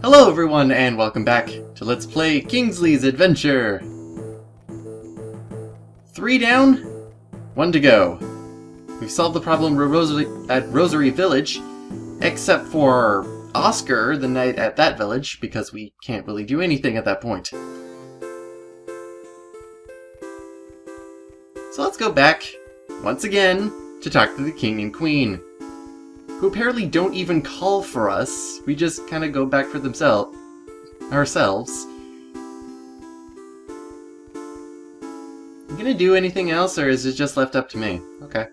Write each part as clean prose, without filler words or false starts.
Hello everyone, and welcome back to Let's Play Kingsley's Adventure! 3 down, 1 to go. We've solved the problem at Rosary Village, except for Oscar, the knight at that village, because we can't really do anything at that point. So let's go back, once again, to talk to the King and Queen, who apparently don't even call for us. We just kind of go back for ourselves. You gonna do anything else, or is it just left up to me? Okay.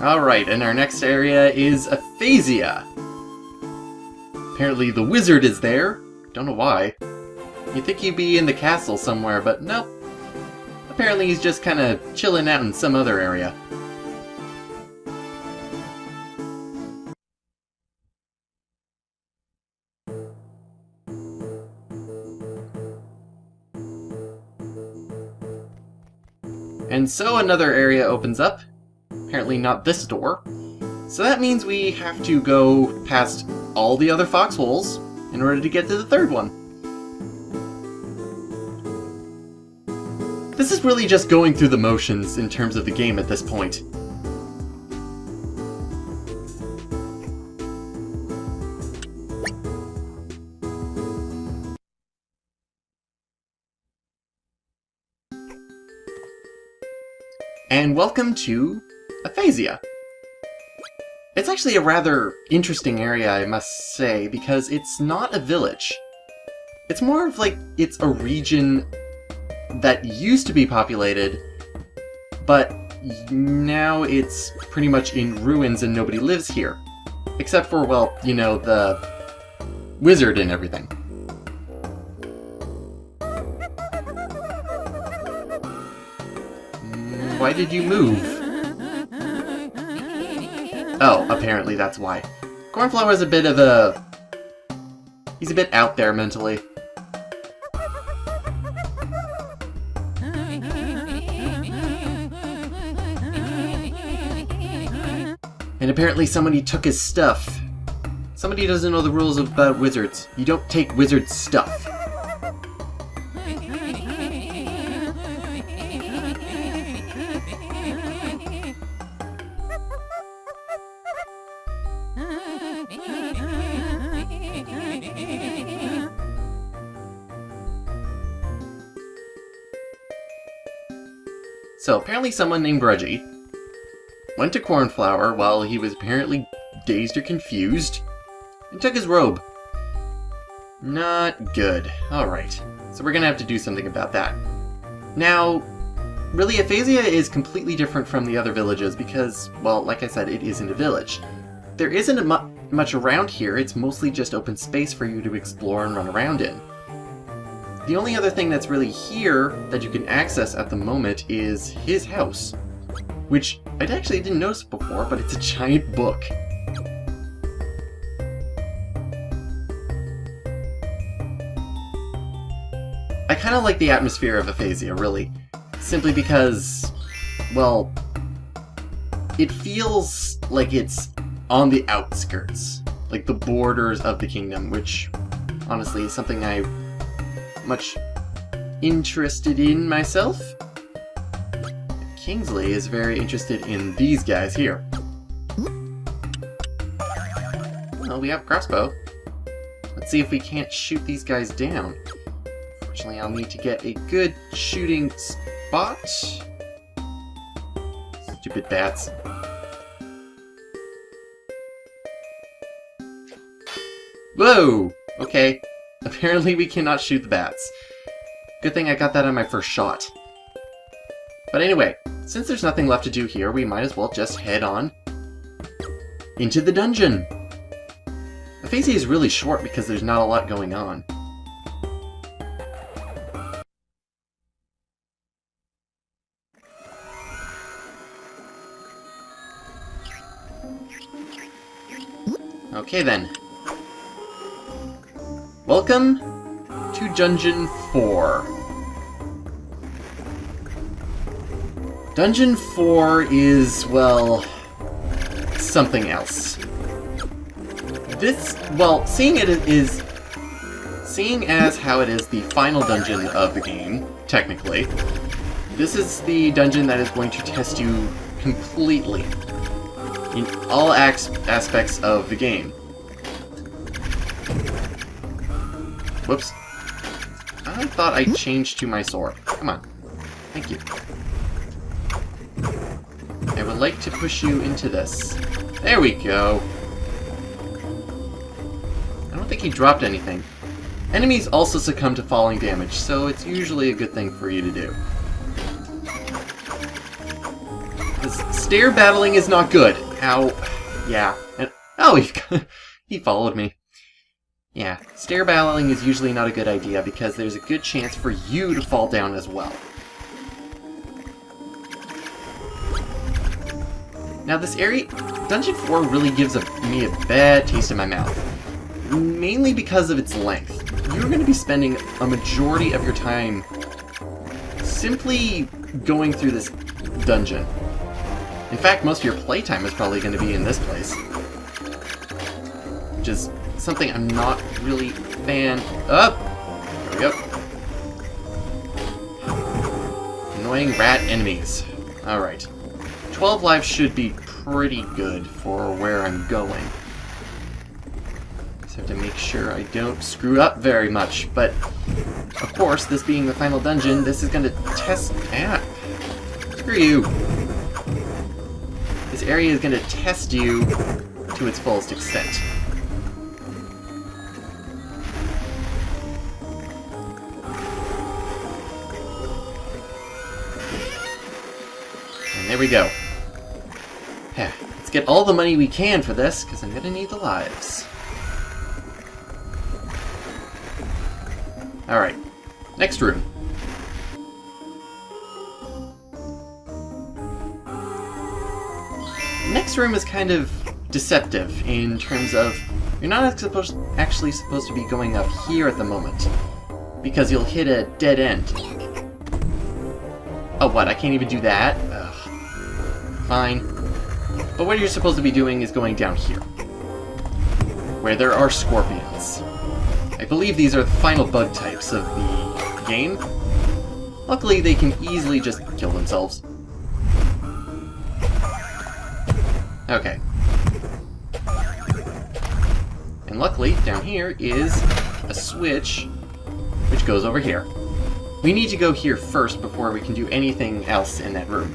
Alright, and our next area is Aphasia. Apparently the wizard is there. Don't know why. You'd think he'd be in the castle somewhere, but nope. Apparently he's just kind of chilling out in some other area. And so another area opens up. Apparently not this door. So that means we have to go past all the other foxholes in order to get to the third one. This is really just going through the motions in terms of the game at this point. And welcome to Aphasia. It's actually a rather interesting area, I must say, because it's not a village. It's more of like, it's a region that used to be populated, but now it's pretty much in ruins and nobody lives here. Except for, well, you know, the wizard and everything. Why did you move? Oh, apparently that's why. Cornflower's a bit of a... he's a bit out there mentally. And apparently somebody took his stuff. Somebody doesn't know the rules about wizards. You don't take wizard stuff. So apparently someone named Reggie went to Cornflower while he was apparently dazed or confused and took his robe. Not good. Alright, so we're gonna have to do something about that. Now, really, Aphasia is completely different from the other villages because, well, like I said, it isn't a village. There isn't much around here. It's mostly just open space for you to explore and run around in. The only other thing that's really here that you can access at the moment is his house, which I actually didn't notice before, but it's a giant book. I kind of like the atmosphere of Aphasia, really, simply because, well, it feels like it's on the outskirts, like the borders of the kingdom, which honestly is something I'm much interested in myself. Kingsley is very interested in these guys here. Well, we have a crossbow. Let's see if we can't shoot these guys down. Fortunately, I'll need to get a good shooting spot. Stupid bats. Whoa! Okay. Apparently we cannot shoot the bats. Good thing I got that on my first shot. But anyway, since there's nothing left to do here, we might as well just head on into the dungeon. Aphasia is really short because there's not a lot going on. Okay then. Welcome to Dungeon 4. Dungeon 4 is, well, something else. This, well, seeing as how it is the final dungeon of the game, technically, this is the dungeon that is going to test you completely in all aspects of the game. Whoops. I thought I changed to my sword. Come on. Thank you. I would like to push you into this. There we go. I don't think he dropped anything. Enemies also succumb to falling damage, so it's usually a good thing for you to do. Because stair battling is not good. Ow. Yeah. And, oh, he followed me. Yeah, stair battling is usually not a good idea because there's a good chance for you to fall down as well. Now this area, Dungeon 4 really gives me a bad taste in my mouth. Mainly because of its length. You're going to be spending a majority of your time simply going through this dungeon. In fact, most of your playtime is probably going to be in this place. Which is something I'm not really a fan of. There we go. Annoying rat enemies. Alright. 12 lives should be pretty good for where I'm going. Just have to make sure I don't screw up very much, but of course, this being the final dungeon, this is going to test... Ah! Screw you! This area is going to test you to its fullest extent. And there we go. Let's get all the money we can for this, because I'm going to need the lives. Alright, next room. Next room is kind of deceptive in terms of you're not actually supposed to be going up here at the moment, because you'll hit a dead end. Oh, what? I can't even do that? Ugh. Fine. But what you're supposed to be doing is going down here, where there are scorpions. I believe these are the final bug types of the game. Luckily, they can easily just kill themselves. Okay. And luckily, down here is a switch which goes over here. We need to go here first before we can do anything else in that room.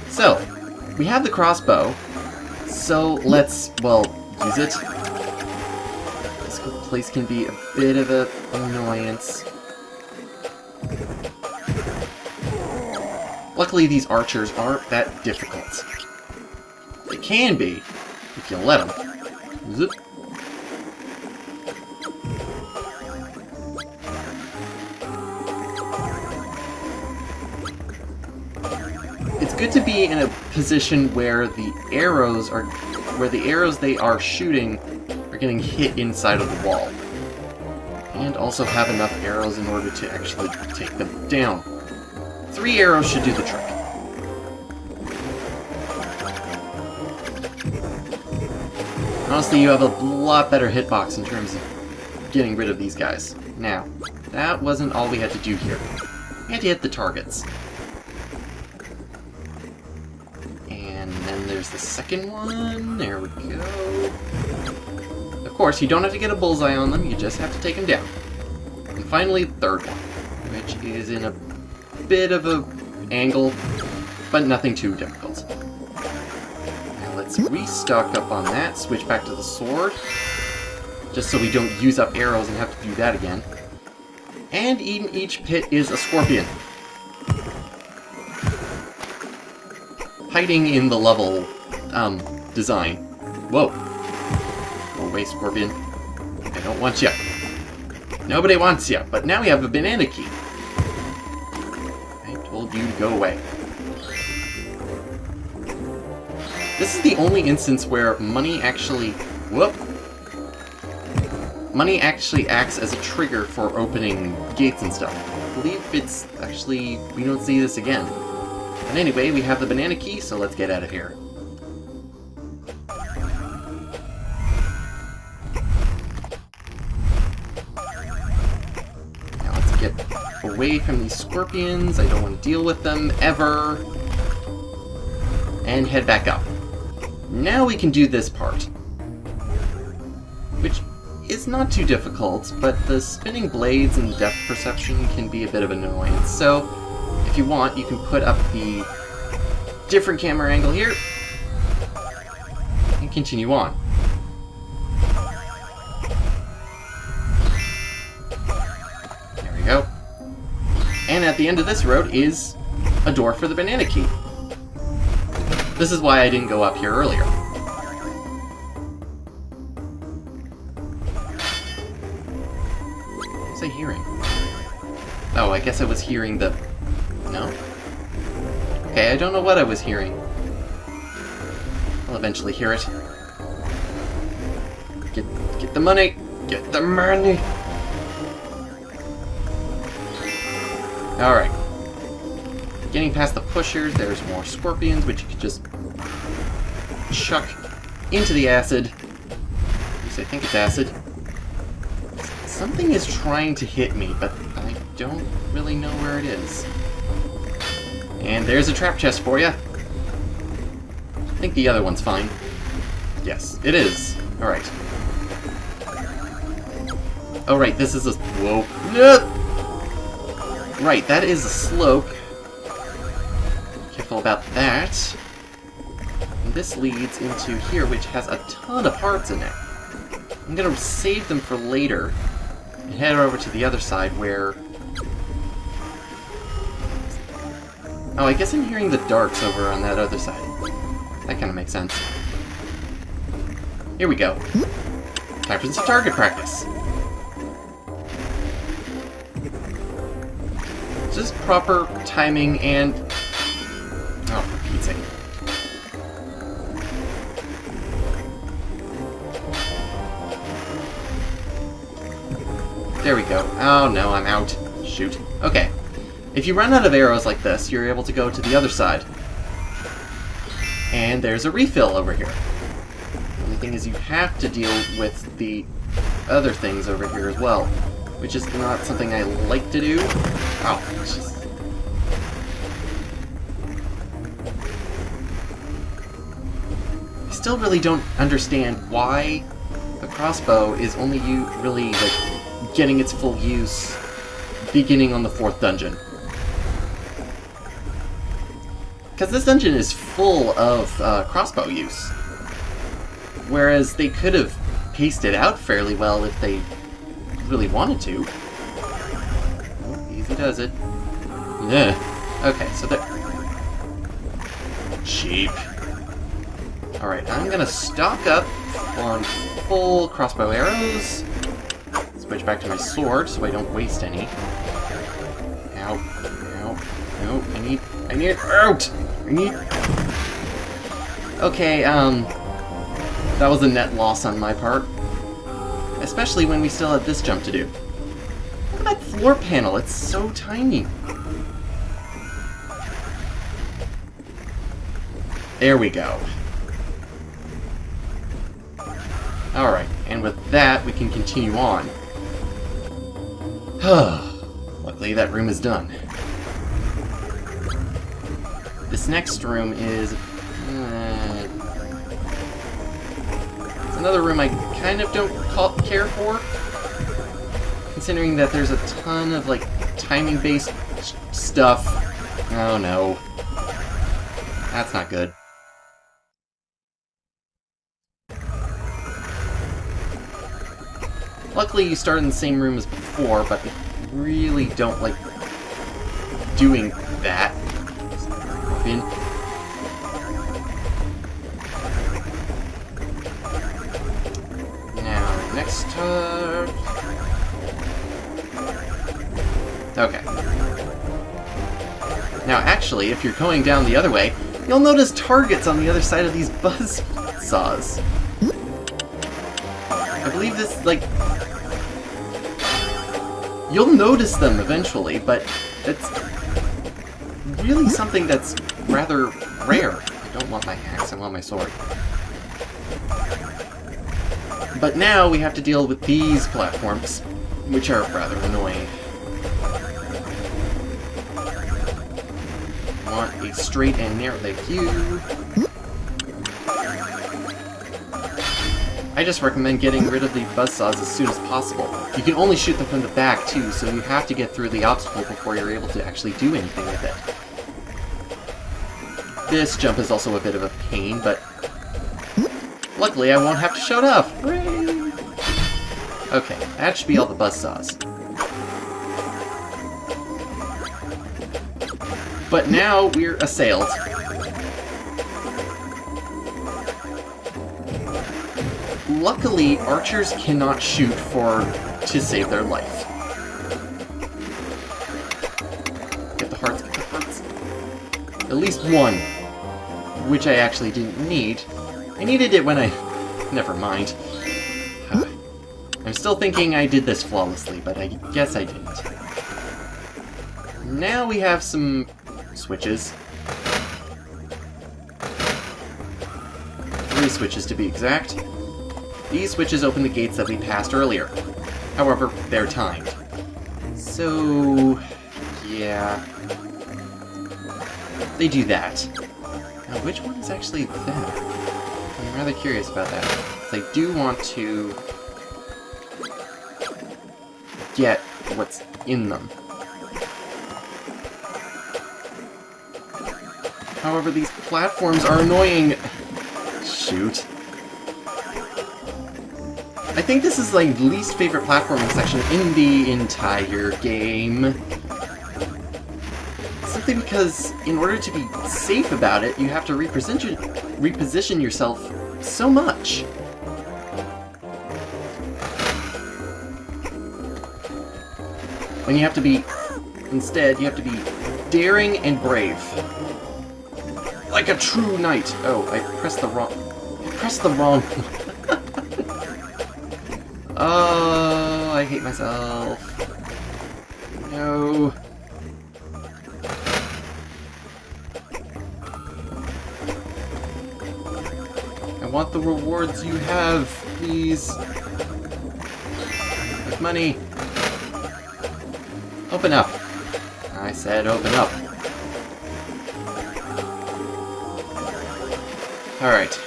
So, we have the crossbow, so let's, well, use it. This place can be a bit of an annoyance. Luckily, these archers aren't that difficult. They can be, if you let them. Zip. It's good to be in a position where the arrows they are shooting are getting hit inside of the wall. And also have enough arrows in order to actually take them down. 3 arrows should do the trick. Honestly, you have a lot better hitbox in terms of getting rid of these guys. Now, that wasn't all we had to do here. We had to hit the targets. And then there's the second one. There we go. Of course, you don't have to get a bullseye on them, you just have to take them down. And finally, the third one, which is in a bit of a angle, but nothing too difficult. Now let's restock up on that, switch back to the sword, just so we don't use up arrows and have to do that again. And in each pit is a scorpion. Hiding in the level, design. Whoa. Go away, scorpion. I don't want you. Nobody wants you, but now we have a banana key. I told you to go away. This is the only instance where money actually... Whoop! Money actually acts as a trigger for opening gates and stuff. I believe it's actually... we don't see this again. But anyway, we have the banana key, so let's get out of here. Now let's get away from these scorpions. I don't want to deal with them, ever. And head back up. Now we can do this part. Which is not too difficult, but the spinning blades and depth perception can be a bit of an annoyance. So, if you want, you can put up the different camera angle here, and continue on. There we go. And at the end of this road is a door for the banana key. This is why I didn't go up here earlier. What was I hearing? Oh, I guess I was hearing the... No? Okay, I don't know what I was hearing. I'll eventually hear it. Get the money! Get the money! Alright. Getting past the pushers, there's more scorpions, which you could just chuck into the acid. At least I think it's acid. Something is trying to hit me, but I don't really know where it is. And there's a trap chest for you. I think the other one's fine. Yes, it is. Alright. Oh, right, this is a... Whoa. No! Right, that is a slope. Careful about that. And this leads into here, which has a ton of parts in it. I'm gonna save them for later and head over to the other side where... Oh, I guess I'm hearing the darts over on that other side. That kind of makes sense. Here we go. Time for some target practice. Just proper timing and... Oh, for Pete's sake. There we go. Oh no, I'm out. Shoot. Okay. If you run out of arrows like this, you're able to go to the other side. And there's a refill over here. The only thing is you have to deal with the other things over here as well, which is not something I like to do. Oh, it's just... I still really don't understand why the crossbow is only really like getting its full use beginning on the 4th dungeon. Because this dungeon is full of crossbow use. Whereas they could have paced it out fairly well if they really wanted to. Oh, easy does it. Yeah. Okay, so there... Cheap. Alright, I'm gonna stock up on full crossbow arrows. Switch back to my sword so I don't waste any. Ow. Ow. No, I need it out! I need... Okay, that was a net loss on my part. Especially when we still had this jump to do. Look at that floor panel, it's so tiny. There we go. Alright, and with that, we can continue on. Luckily, that room is done. This next room is... it's another room I kind of don't care for. Considering that there's a ton of, like, timing-based stuff. Oh no. That's not good. Luckily, you start in the same room as before, but I really don't like doing that. In. Now, next turn. Okay. Now, actually, if you're going down the other way, You'll notice targets on the other side of these buzz saws. I believe this, like... You'll notice them eventually, but it's really something that's rather rare. I don't want my axe, I want my sword. But now we have to deal with these platforms, which are rather annoying. Want a straight and narrow, thank you. I just recommend getting rid of the buzzsaws as soon as possible. You can only shoot them from the back too, so you have to get through the obstacle before you're able to actually do anything with it. This jump is also a bit of a pain, but luckily I won't have to shout off. Hooray! Okay, that should be all the buzzsaws. But now we're assailed. Luckily, archers cannot shoot to save their life. Get the hearts, get the hearts. At least one, which I actually didn't need. I needed it when I... Never mind. I'm still thinking I did this flawlessly, but I guess I didn't. Now we have some switches. 3 switches to be exact. These switches open the gates that we passed earlier. However, they're timed. So... yeah... they do that. Now, which one is actually them? I'm rather curious about that. I do want to... get what's in them. However, these platforms are annoying. Shoot. I think this is like least favorite platforming section in the entire game. Simply because in order to be safe about it, you have to reposition yourself so much. When you have to be... instead, you have to be daring and brave. Like a true knight. Oh, I pressed the wrong... one. Oh, I hate myself. No. I want the rewards you have, please. Like money. Open up. I said open up. Alright.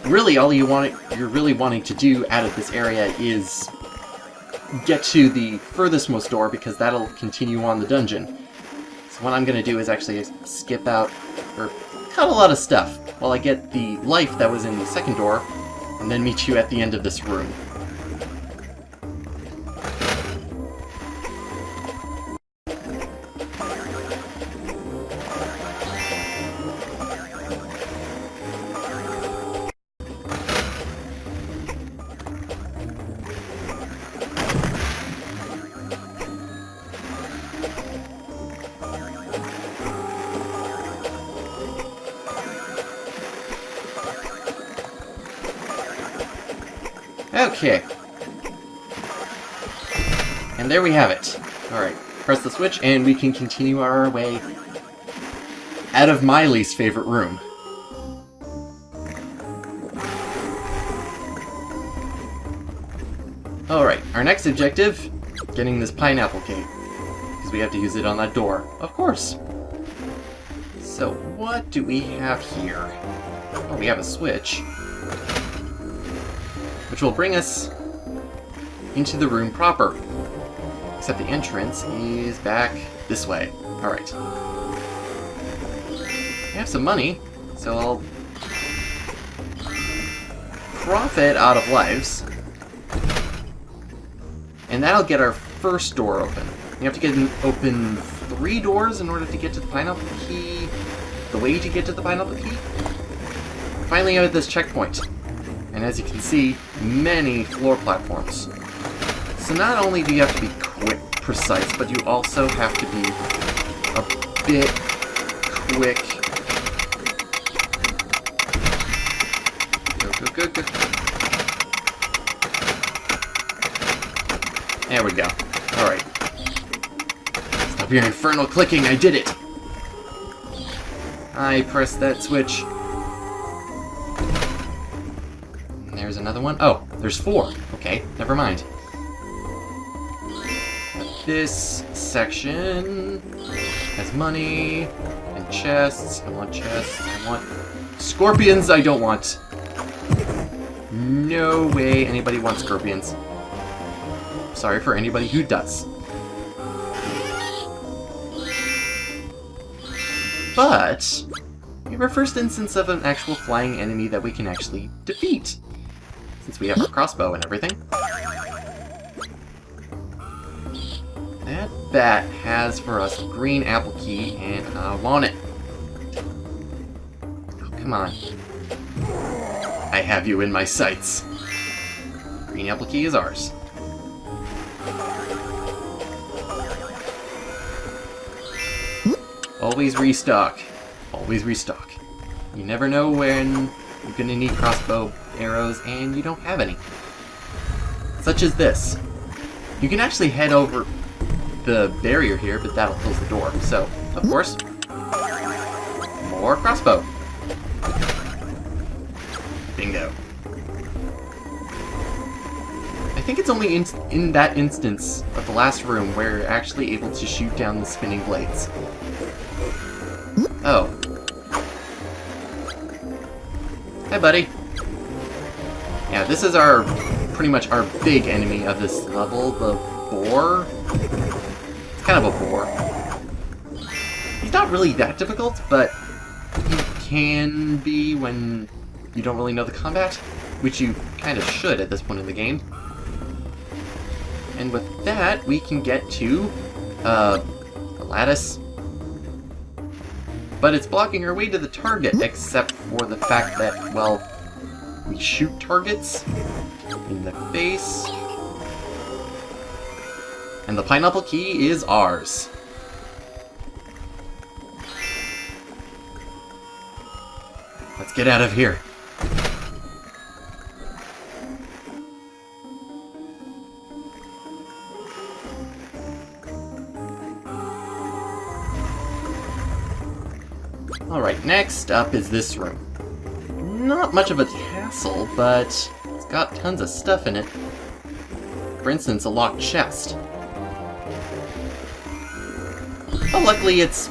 Really, all you're really wanting to do out of this area is get to the furthest most door, because that'll continue on the dungeon. So what I'm going to do is actually skip out, or cut a lot of stuff, while I get the life that was in the second door, and then meet you at the end of this room. Okay. And there we have it. Alright, press the switch and we can continue our way out of my least favorite room. Alright, our next objective, getting this pineapple cake. Because we have to use it on that door. Of course! So, what do we have here? Oh, we have a switch. Which will bring us into the room proper. Except the entrance is back this way. Alright. I have some money, so I'll profit out of lives. And that'll get our first door open. You have to open 3 doors in order to get to the pineapple key. The way to get to the pineapple key. Finally out of this checkpoint. And as you can see, many floor platforms. So not only do you have to be quick, precise, but you also have to be a bit quick. Go. There we go. Alright. Stop your infernal clicking, I did it! I pressed that switch. And there's another one. Oh, there's 4. Okay, never mind. This section has money and chests. I want chests. I want scorpions. I don't want. No way anybody wants scorpions. Sorry for anybody who does. But we have our first instance of an actual flying enemy that we can actually defeat, since we have our crossbow and everything. That bat has for us a green apple key, and I want it. Oh, come on. I have you in my sights. Green apple key is ours. Always restock. Always restock. You never know when you're gonna need crossbow arrows and you don't have any. Such as this. You can actually head over the barrier here, but that'll close the door. So, of course, more crossbow. Bingo. I think it's only in that instance of the last room where you're actually able to shoot down the spinning blades. Oh. Hi, buddy. Yeah, this is pretty much our big enemy of this level, the boar. It's kind of a boar. He's not really that difficult, but he can be when you don't really know the combat, which you kind of should at this point in the game. And with that, we can get to the lattice. But it's blocking our way to the target, except for the fact that, well, we shoot targets in the face. And the pineapple key is ours. Let's get out of here. Alright, next up is this room. Not much of a castle, but it's got tons of stuff in it. For instance, a locked chest. But luckily it's...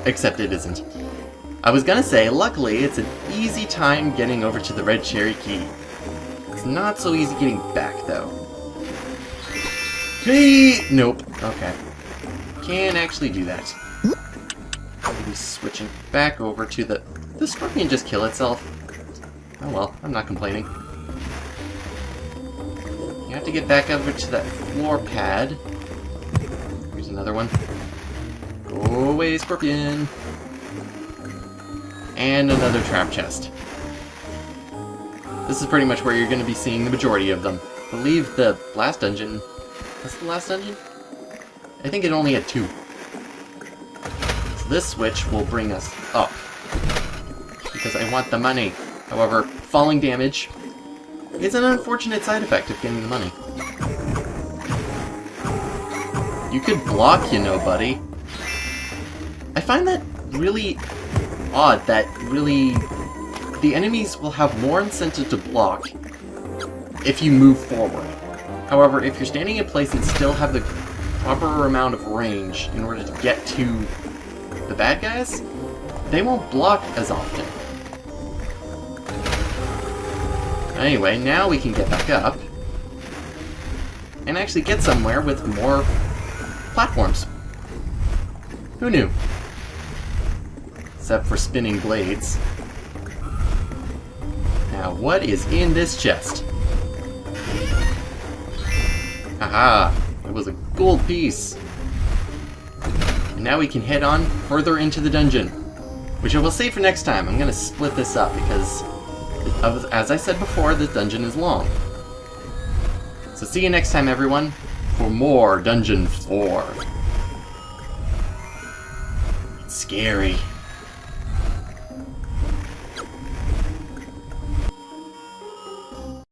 except it isn't. I was gonna say, luckily it's an easy time getting over to the red cherry key. It's not so easy getting back, though. Hey! Nope. Okay. Can't actually do that. Maybe switching back over to the... the scorpion just kill itself? Oh well, I'm not complaining. You have to get back over to that floor pad. Here's another one. Go away, scorpion! And another trap chest. This is pretty much where you're going to be seeing the majority of them. I believe the last dungeon... What's the last dungeon? I think it only had 2. So this switch will bring us up. Because I want the money. However, falling damage is an unfortunate side effect of getting the money. You could block, you know, buddy. I find that really odd that really the enemies will have more incentive to block if you move forward. However, if you're standing in place and still have the proper amount of range in order to get to the bad guys, they won't block as often. Anyway, now we can get back up and actually get somewhere with more platforms. Who knew? Except for spinning blades. Now, what is in this chest? Haha, it was a gold piece. And now we can head on further into the dungeon, which I will save for next time. I'm going to split this up because, as I said before, this dungeon is long. So see you next time, everyone, for more Dungeon 4. It's scary.